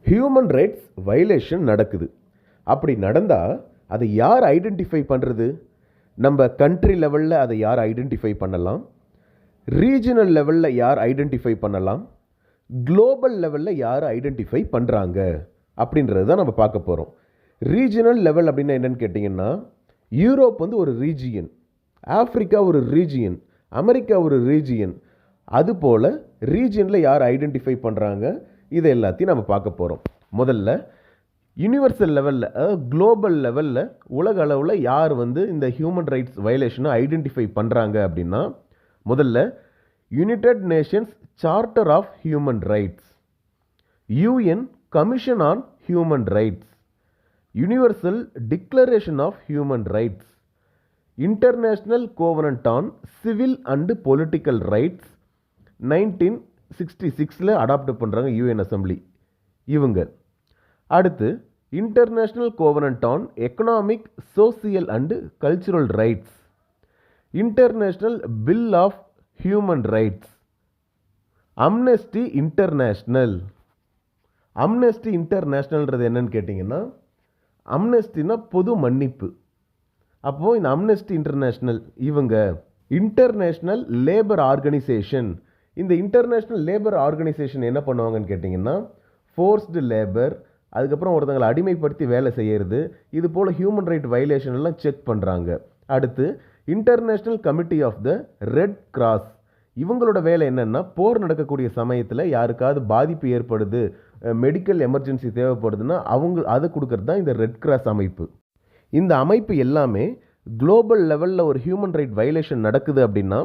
Human rights violation நடக்குது. அப்படி நடந்தால் அதை யார் ஐடென்டிஃபை பண்ணுறது? நம்ம கண்ட்ரி லெவலில் அதை யார் ஐடென்டிஃபை பண்ணலாம், ரீஜனல் லெவலில் யார் ஐடென்டிஃபை பண்ணலாம், குளோபல் லெவலில் யார் ஐடென்டிஃபை பண்ணுறாங்க அப்படின்றது தான் நம்ம பார்க்க போகிறோம். ரீஜனல் லெவல் அப்படின்னா என்னென்னு கேட்டிங்கன்னா, யூரோப் வந்து ஒரு ரீஜியன், ஆஃப்ரிக்கா ஒரு ரீஜியன், அமெரிக்கா ஒரு ரீஜியன். அதுபோல் ரீஜியனில் யார் ஐடென்டிஃபை பண்ணுறாங்க, இதை எல்லாத்தையும் நம்ம பார்க்க போகிறோம். முதல்ல யூனிவர்சல் லெவலில், குளோபல் லெவலில், உலக அளவில் யார் வந்து இந்த ஹியூமன் ரைட்ஸ் வயலேஷனை ஐடென்டிஃபை பண்ணுறாங்க அப்படின்னா, முதல்ல United Nations charter of human rights, UN commission on human rights, universal declaration of human rights, international covenant on civil and political rights 1966 adopt பண்ணுறாங்க யூஎன் அசம்பிளி இவங்க. அடுத்து international covenant on economic, social and cultural rights, international bill of human rights, amnesty international. Amnesty இன்டர்நேஷ்னல்ன்றது என்னன்னு கேட்டிங்கன்னா, அம்னெஸ்டினா பொது மன்னிப்பு. அப்போது இந்த அம்னெஸ்டி இன்டர்நேஷ்னல் இவங்க. இன்டர்நேஷ்னல் லேபர் ஆர்கனைசேஷன், இந்த இன்டர்நேஷ்னல் லேபர் ஆர்கனைசேஷன் என்ன பண்ணுவாங்கன்னு கேட்டிங்கன்னா, ஃபோர்ஸ்டு லேபர், அதுக்கப்புறம் ஒருத்தங்களை அடிமைப்படுத்தி வேலை செய்கிறது, இது போல் ஹியூமன் ரைட் வயலேஷன் எல்லாம் செக் பண்ணுறாங்க. அடுத்து international committee of the red cross, இவங்களோட வேலை என்னென்னா, போர் நடக்கக்கூடிய சமயத்தில் யாருக்காவது பாதிப்பு ஏற்படுது, மெடிக்கல் எமர்ஜென்சி தேவைப்படுதுன்னா அதை கொடுக்கறது தான் இந்த ரெட் கிராஸ் அமைப்பு. இந்த அமைப்பு எல்லாமே குளோபல் லெவலில் ஒரு ஹியூமன் ரைட் வயலேஷன் நடக்குது அப்படின்னா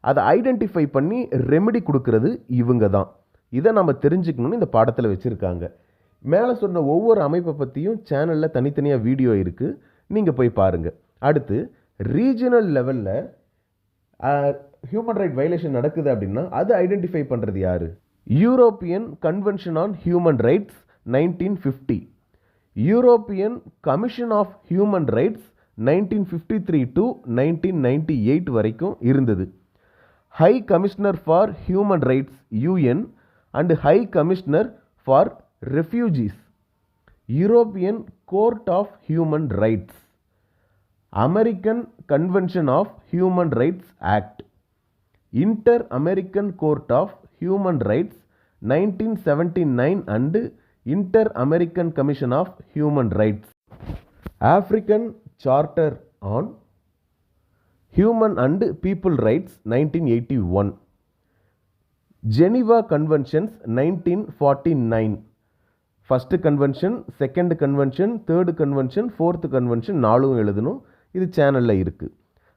அதை ஐடென்டிஃபை பண்ணி ரெமெடி கொடுக்கறது இவங்க தான். இதை நம்ம தெரிஞ்சுக்கணும்னு இந்த பாடத்தில் வச்சுருக்காங்க. மேலே சொன்ன ஒவ்வொரு அமைப்பை பற்றியும் சேனலில் தனித்தனியாக வீடியோ இருக்குது, நீங்கள் போய் பாருங்கள். அடுத்து ரீஜனல் லெவலில் ஹியூமன் ரைட் வயலேஷன் நடக்குது அப்படின்னா அது ஐடென்டிஃபை பண்ணுறது யார்? European convention on human rights 1950, European commission of human rights 1953 to 1998 வரைக்கும் இருந்தது. High commissioner for human rights UN and high commissioner for refugees, European court of human rights, American convention of human rights act, inter American court of human rights 1979 and inter American commission of human rights, African charter on human and people rights 1981, Geneva conventions 1949, first convention, second convention, third convention, fourth convention, 4 எழுதணும். இது சேனலில் இருக்குது.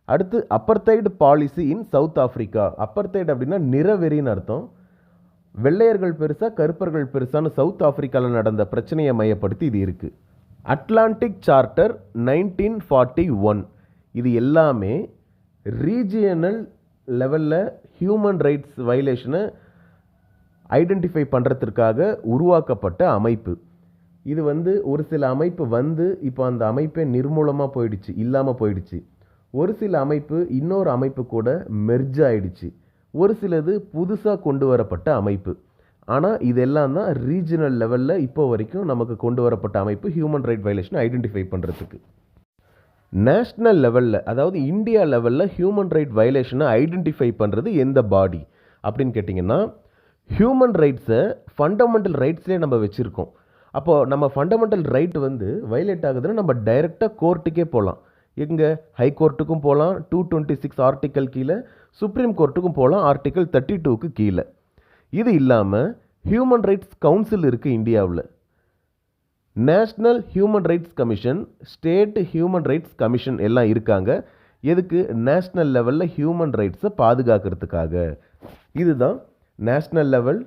அடுத்து அப்பர்தைடு policy in South Africa. அப்பர்தைடு அப்படின்னா நிறவெறின்னு அர்த்தம். வெள்ளையர்கள் பெருசா கருப்பர்கள் பெருசான்னு south ஆஃப்ரிக்காவில் நடந்த பிரச்சனையை மையப்படுத்தி இது இருக்குது. அட்லாண்டிக் சார்ட்டர் 1941, இது எல்லாமே ரீஜியனல் லெவலில் ஹியூமன் ரைட்ஸ் வயலேஷனை ஐடென்டிஃபை பண்ணுறதுக்காக உருவாக்கப்பட்ட அமைப்பு. இது வந்து ஒரு சில அமைப்பு வந்து இப்போ அந்த அமைப்பே நிர்மூலமாக போயிடுச்சு, இல்லாமல் போயிடுச்சு. ஒரு சில அமைப்பு இன்னொரு அமைப்பு கூட மெர்ஜ் ஆயிடுச்சு. ஒரு சிலது புதுசாக கொண்டு வரப்பட்ட அமைப்பு. ஆனால் இதெல்லாம் தான் ரீஜனல் லெவலில் இப்போ வரைக்கும் நமக்கு கொண்டு வரப்பட்ட அமைப்பு ஹியூமன் ரைட் வயலேஷனை ஐடென்டிஃபை பண்ணுறதுக்கு. நேஷ்னல் லெவலில், அதாவது இந்தியா லெவலில் ஹியூமன் ரைட் வயலேஷனை ஐடென்டிஃபை பண்ணுறது எந்த பாடி அப்படின்னு கேட்டிங்கன்னா, ஹியூமன் ரைட்ஸை ஃபண்டமெண்டல் ரைட்ஸ்லேயே நம்ம வச்சுருக்கோம். அப்போது நம்ம ஃபண்டமெண்டல் ரைட் வந்து வயலேட் ஆகுதுன்னா நம்ம டைரெக்டாக கோர்ட்டுக்கே போகலாம். எங்கே? ஹை கோர்ட்டுக்கும் போகலாம், 226 ஆர்டிக்கல் கீழே, சுப்ரீம் கோர்ட்டுக்கும் போகலாம், ஆர்டிக்கல் 32க்கு கீழே. இது இல்லாமல் ஹியூமன் ரைட்ஸ் கவுன்சில் இருக்குது இந்தியாவில், national human rights commission, state human rights commission எல்லாம் இருக்காங்க. எதுக்கு? நேஷ்னல் லெவலில் ஹியூமன் ரைட்ஸை பாதுகாக்கிறதுக்காக. இதுதான் national level,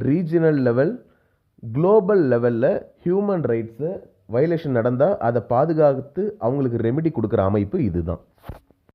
regional level, global லெவலில் ஹியூமன் ரைட்ஸை வயலேஷன் நடந்தால் அதை பாதுகாத்து அவங்களுக்கு ரெமெடி கொடுக்குற அமைப்பு இதுதான்.